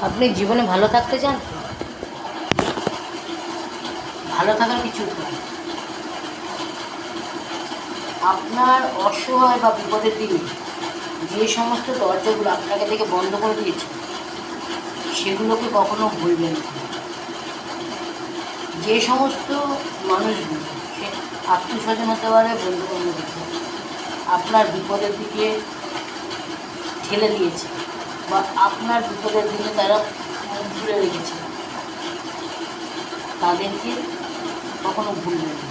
আপনি জীবনে ভালো থাকতে চান তো? ভালো থাকার কিছু উপায়, আপনার অসহায় বা বিপদের দিনে যে সমস্ত দরজাগুলো আপনাকে দেখে বন্ধ করে দিয়েছে সেগুলোকে কখনো ভুলবেন না। যে সমস্ত মানুষগুলো, সে আত্মীয় স্বজন হতে পারে, বন্ধু বান্ধব হতে পারে, আপনার বিপদের দিকে ঠেলে দিয়েছে বা আপনার বিপদের দিনে তারা মুখ ঘুরে রেখেছে, তাদেরকে কখনো ভুলবেন না।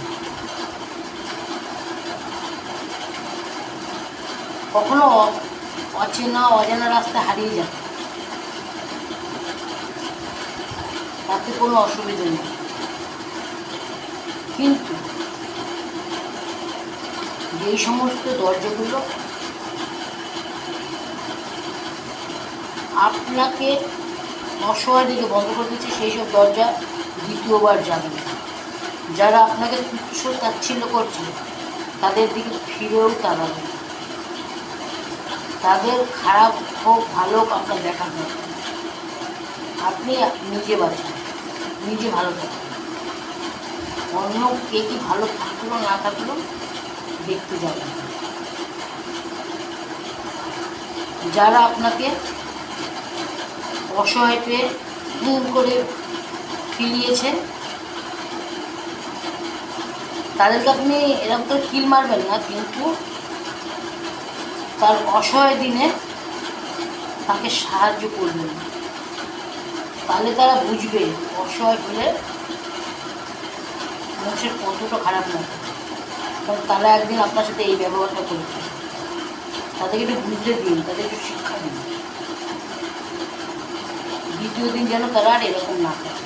কখনো অচেনা অজানা রাস্তা হারিয়ে যাবে, তাতে কোনো অসুবিধা নেই, কিন্তু যেই সমস্ত দরজাগুলো আপনাকে অসহায় দিকে বন্ধ করে দিচ্ছে সেই সব দরজা দ্বিতীয়বার যাবে না। যারা আপনাকে তুচ্ছ তাচ্ছিল্য করছে তাদের দিকে ফিরেও তাকাবেন না। তাদের খারাপ হোক ভালো হোক আপনার দেখা দরকার। আপনি নিজে বাঁচুন, নিজে ভালো থাকুন, অন্য কে কি ভালো থাকলো না থাকলো দেখতে যাবেন। যারা আপনাকে অসহায় পেয়ে খুন করে ফিরিয়েছে তাদেরকে আপনি এরকম করে কিল মারবেন না, কিন্তু তার অসহায় দিনে তাকে সাহায্য করবেন। তাহলে তারা বুঝবে অসহায় হলে মানুষের কতটা খারাপ লাগে, কারণ তারা একদিন আপনার সাথে এই ব্যবহারটা করেছে। তাদেরকে একটু বুঝতে দিন, তাদেরকে একটু শিক্ষা দিন, দ্বিতীয় দিন যেন তারা আর এরকম না করে।